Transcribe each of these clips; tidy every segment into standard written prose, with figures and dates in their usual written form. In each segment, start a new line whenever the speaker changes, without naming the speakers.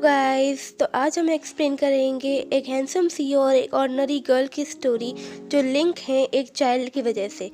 Guys, तो आज हम एक्सप्लेन करेंगे एक हैंडसम सीईओ और एक ऑर्डिनरी गर्ल की स्टोरी जो लिंक है एक चाइल्ड की वजह से।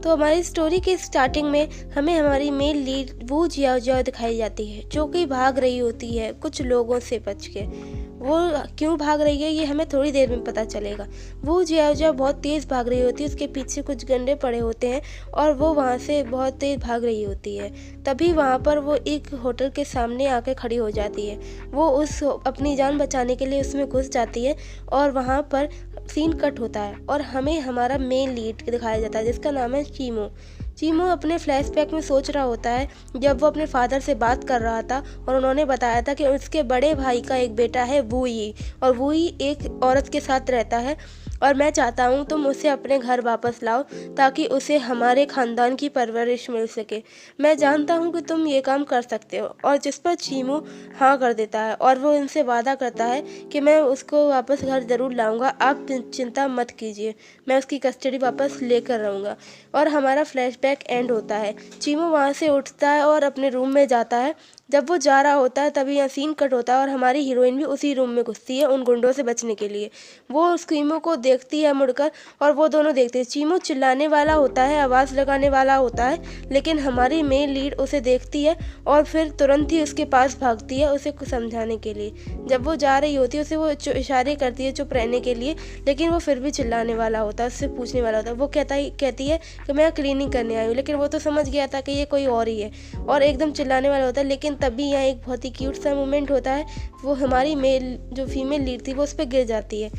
तो हमारी स्टोरी के स्टार्टिंग में हमें हमारी मेल लीड वू जियाओ दिखाई जाती है जो कि भाग रही होती है कुछ लोगों से बच के। वो क्यों भाग रही है ये हमें थोड़ी देर में पता चलेगा। वो जियाओ बहुत तेज़ भाग रही होती है, उसके पीछे कुछ गंडे पड़े होते हैं और वो वहाँ से बहुत तेज़ भाग रही होती है। तभी वहाँ पर वो एक होटल के सामने आके खड़ी हो जाती है। वो उस अपनी जान बचाने के लिए उसमें घुस जाती है और वहाँ पर सीन कट होता है और हमें हमारा मेन लीड दिखाया जाता है जिसका नाम है चीमो। चीमो अपने फ्लैशबैक में सोच रहा होता है जब वो अपने फादर से बात कर रहा था और उन्होंने बताया था कि उसके बड़े भाई का एक बेटा है वूई, और वूई एक औरत के साथ रहता है और मैं चाहता हूँ तुम उसे अपने घर वापस लाओ ताकि उसे हमारे ख़ानदान की परवरिश मिल सके। मैं जानता हूँ कि तुम ये काम कर सकते हो। और जिस पर चीमू हाँ कर देता है और वो इनसे वादा करता है कि मैं उसको वापस घर ज़रूर लाऊंगा, आप चिंता मत कीजिए, मैं उसकी कस्टडी वापस लेकर रहूँगा। और हमारा फ्लैशबैक एंड होता है। चीमू वहाँ से उठता है और अपने रूम में जाता है। जब वो जा रहा होता है तभी यहाँ सीन कट होता है और हमारी हीरोइन भी उसी रूम में घुसती है उन गुंडों से बचने के लिए। वो उस चीमू को देखती है मुड़कर और वो दोनों देखते हैं। चीमू चिल्लाने वाला होता है, आवाज़ लगाने वाला होता है, लेकिन हमारी मेन लीड उसे देखती है और फिर तुरंत ही उसके पास भागती है उसे कुछ समझाने के लिए। जब वो जा रही होती है उसे वो इशारे करती है चुप रहने के लिए, लेकिन वो फिर भी चिल्लाने वाला होता है, उससे पूछने वाला होता है। वो कहती है कि मैं क्लीनिंग करने आई हूँ, लेकिन वो तो समझ गया था कि ये कोई और ही है और एकदम चिल्लाने वाला होता है। लेकिन तभी यहाँ एक बहुत ही क्यूट सा मोमेंट होता है, वो हमारी मेल जो फीमेल लीड थी वो उस पर गिर जाती है।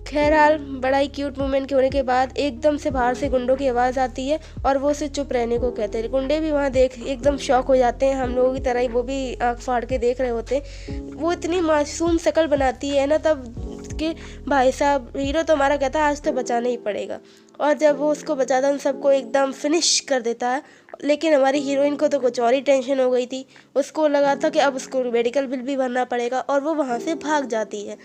खैरहाल बड़ा ही क्यूट मोमेंट के होने के बाद एकदम से बाहर से गुंडों की आवाज़ आती है और वो उसे चुप रहने को कहते हैं। गुंडे भी वहाँ देख एकदम शॉक हो जाते हैं, हम लोगों की तरह ही वो भी आँख फाड़ के देख रहे होते हैं। वो इतनी मासूम शक्ल बनाती है ना तब कि भाई साहब हीरो तो हमारा कहता है आज तो बचाना ही पड़ेगा, और जब वो उसको बचाता है उन सबको एकदम फिनिश कर देता है। लेकिन हमारी हीरोइन को तो कुछ और ही टेंशन हो गई थी, उसको लगा था कि अब उसको मेडिकल बिल भी भरना पड़ेगा और वो वहाँ से भाग जाती है।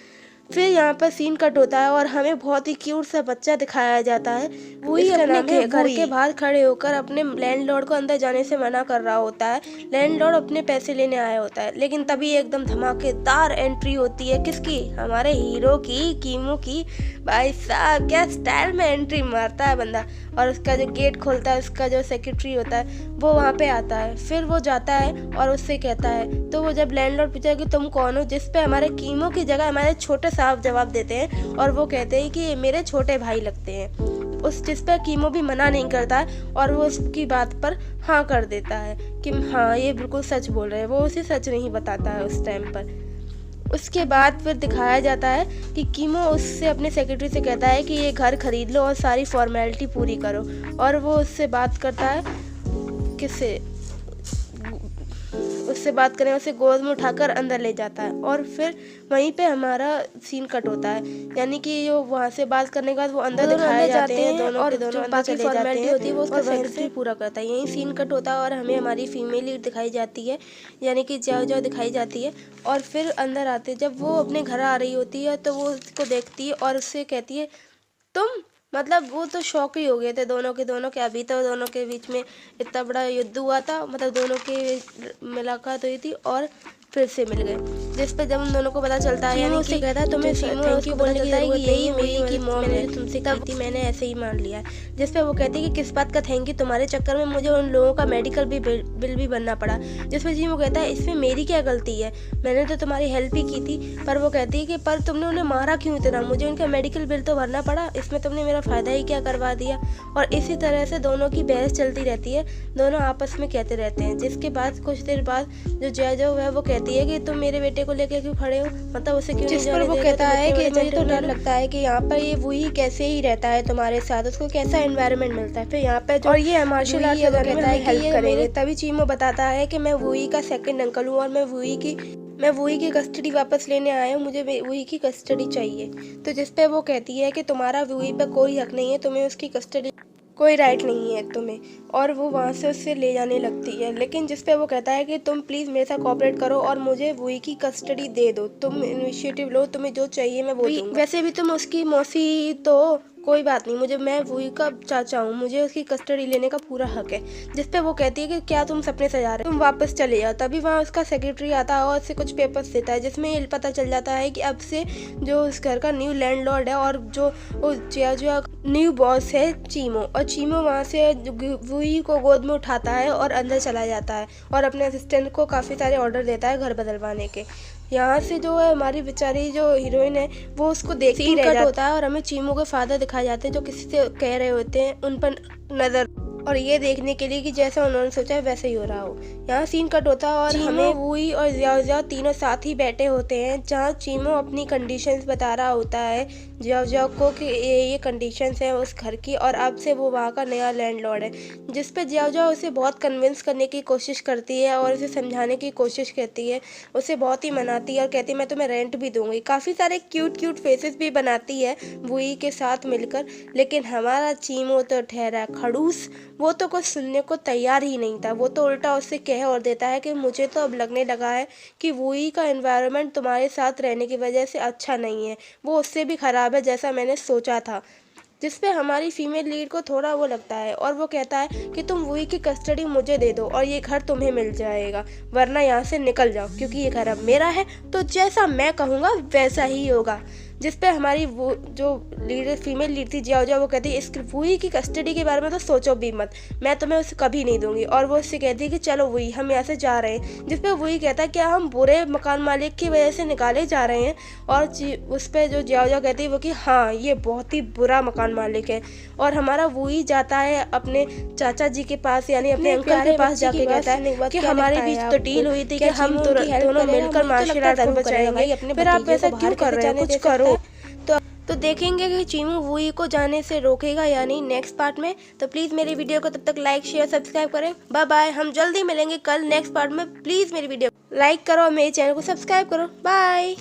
फिर यहाँ पर सीन कट होता है और हमें बहुत ही क्यूट सा बच्चा दिखाया जाता है। वही अपने घर के बाहर खड़े होकर अपने लैंडलॉर्ड को अंदर जाने से मना कर रहा होता है। लैंडलॉर्ड अपने पैसे लेने आया होता है, लेकिन तभी एकदम धमाकेदार एंट्री होती है किसकी, हमारे हीरो की, कीमू की। भाई साहब क्या स्टाइल में एंट्री मारता है बंदा, और उसका जो गेट खोलता है उसका जो सेक्रेटरी होता है वो वहाँ पे आता है। फिर वो जाता है और उससे कहता है, तो वो जब लैंडलॉर्ड पूछा कि तुम कौन हो, जिस पे हमारे कीमो की जगह हमारे छोटे साहब जवाब देते हैं और वो कहते हैं कि ये मेरे छोटे भाई लगते हैं। उस जिस पर कीमो भी मना नहीं करता है और वो उसकी बात पर हाँ कर देता है कि हाँ ये बिल्कुल सच बोल रहे हैं। वो उसे सच नहीं बताता है उस टाइम पर। उसके बाद फिर दिखाया जाता है कि कीमो उससे अपने सेक्रेटरी से कहता है कि ये घर खरीद लो और सारी फॉर्मेलिटी पूरी करो, और वो उससे बात करता है किससे, उससे बात करने उसे गोद में उठाकर अंदर ले जाता है और फिर वहीं पे हमारा सीन कट होता है। यानी कि जो वहाँ से बात करने के बाद वो अंदर दिखाए जाते हैं दोनों और दोनों अंदर चले जाते हैं, होती है वो उसका सेक्रेटरी पूरा करता है। यही सीन कट होता है और हमें हमारी फीमेल लीड दिखाई जाती है, यानी कि जाओ दिखाई जाती है। और फिर अंदर आते जब वो अपने घर आ रही होती है तो वो उसको देखती है और उससे कहती है तुम, मतलब वो तो शौक ही हो गए थे दोनों के दोनों के। अभी तो दोनों के बीच में इतना बड़ा युद्ध हुआ था, मतलब दोनों की मुलाकात हुई थी और फिर से मिल गए, जिस पे जब उन दोनों को पता चलता है, यानी कि कहता है तुम्हें थैंक यू बोलने की जरूरत नहीं, मेरी की मॉम ने तुमसे कही थी, मैंने ऐसे ही मान लिया। जिस पे वो कहती है कि किस बात का थैंक यू, तुम्हारे चक्कर में मुझे उन लोगों का मेडिकल बिल भी भरना पड़ा। जिस पे वो कहता है इसमें मेरी क्या गलती है, मैंने तो तुम्हारी हेल्प ही की थी। पर वो कहती है कि पर तुमने उन्हें मारा क्यों इतना, मुझे उनका मेडिकल बिल तो भरना पड़ा, इसमें तुमने मेरा फ़ायदा ही क्या करवा दिया। और इसी तरह से दोनों की बहस चलती रहती है, दोनों आपस में कहते रहते हैं। जिसके बाद कुछ देर बाद जो जय है वो कहती है कि तुम मेरे बेटे को लेके क्यों खड़े हो, मतलब उसे क्यों, जिस पर वो कहता है कि मुझे तो डर लगता है कि यहाँ पर ये वही कैसे ही रहता है तुम्हारे साथ, उसको कैसा एनवायरनमेंट मिलता है। फिर यहाँ पे और ये मार्शल आर्ट कहता है हेल्प करेंगे। तभी चीमो बताता है कि मैं वही का सेकंड अंकल हूँ और मैं वही की कस्टडी वापस लेने आया हूँ, मुझे वही की कस्टडी चाहिए। तो जिस पे वो कहती है कि तुम्हारा वही पे कोई हक नहीं है, तुम्हें उसकी कस्टडी कोई राइट नहीं है तुम्हें, और वो वहाँ से उससे ले जाने लगती है। लेकिन जिस पे वो कहता है कि तुम प्लीज़ मेरे साथ कोऑपरेट करो और मुझे वही की कस्टडी दे दो, तुम इनिशिएटिव लो, तुम्हें जो चाहिए मैं वो दूंगा। वैसे भी तुम उसकी मौसी तो कोई बात नहीं, मैं वही का चाचा हूँ, मुझे उसकी कस्टडी लेने का पूरा हक है। जिस पे वो कहती है कि क्या तुम सपने सजा रहे हो, तुम वापस चले जाओ। तभी वहाँ उसका सेक्रेटरी आता है और उससे कुछ पेपर्स देता है, जिसमें ये पता चल जाता है कि अब से जो उस घर का न्यू लैंडलॉर्ड है और जो जो न्यू बॉस है चीमो, और चीमो वहाँ से वही को गोद में उठाता है और अंदर चला जाता है और अपने असिस्टेंट को काफ़ी सारे ऑर्डर देता है घर बदलवाने के। यहाँ से जो है हमारी बेचारी जो हीरोइन है वो उसको देखती ही रह जाती होता है और हमें चीमू के फादर दिखाए जाते हैं जो किसी से कह रहे होते हैं उन पर नजर, और ये देखने के लिए कि जैसा उन्होंने सोचा है वैसे ही हो रहा हो। यहाँ सीन कट होता है और हमें वुई और जियाओ जियाओ तीनों साथ ही बैठे होते हैं, जहाँ चीमो अपनी कंडीशंस बता रहा होता है जियाओ जियाओ को कि ये कंडीशंस हैं उस घर की, और अब से वो वहाँ का नया लैंडलॉर्ड है। जिस पे जियाओ जियाओ उसे बहुत कन्विंस करने की कोशिश करती है और उसे समझाने की कोशिश करती है, उसे बहुत ही मनाती है और कहती है मैं तुम्हें रेंट भी दूंगी। काफ़ी सारे क्यूट फेसेस भी बनाती है वुई के साथ मिलकर, लेकिन हमारा चीमो तो ठहरा खड़ूस। वो तो कुछ सुनने को तैयार ही नहीं था। वो तो उल्टा उससे कह और देता है कि मुझे तो अब लगने लगा है कि वही का एनवायरनमेंट तुम्हारे साथ रहने की वजह से अच्छा नहीं है, वो उससे भी ख़राब है जैसा मैंने सोचा था। जिस पे हमारी फीमेल लीड को थोड़ा वो लगता है और वो कहता है कि तुम वही की कस्टडी मुझे दे दो और ये घर तुम्हें मिल जाएगा, वरना यहाँ से निकल जाओ क्योंकि ये घर अब मेरा है, तो जैसा मैं कहूँगा वैसा ही होगा। जिस पे हमारी वो जो लीडर फीमेल लीड थी जियाओ जियाओ वो कहती है इस वही की कस्टडी के बारे में तो सोचो भी मत, मैं तुम्हें उसे कभी नहीं दूंगी। और वो उससे कहती है कि चलो वही हम यहाँ से जा रहे हैं। जिस पे वही कहता है क्या हम बुरे मकान मालिक की वजह से निकाले जा रहे हैं, और उस पर जो जियाओ जियाओ कहती है वो कि हाँ ये बहुत ही बुरा मकान मालिक है। और हमारा वही जाता है अपने चाचा जी के पास यानी अपने अंकल के पास जाके कहता है कि हमारे बीच तो डील हुई थी कि हम दोनों मिलकर मार्शल आर्ट को बचाएंगे, फिर आप ऐसा क्यों कर रहे हो, कुछ करो। तो देखेंगे कि चीमू वुई को जाने से रोकेगा या नहीं नेक्स्ट पार्ट में। तो प्लीज़ मेरी वीडियो को तब तक लाइक शेयर सब्सक्राइब करें। बाय बाय, हम जल्दी मिलेंगे कल नेक्स्ट पार्ट में। प्लीज़ मेरी वीडियो लाइक करो और मेरे चैनल को सब्सक्राइब करो। बाय।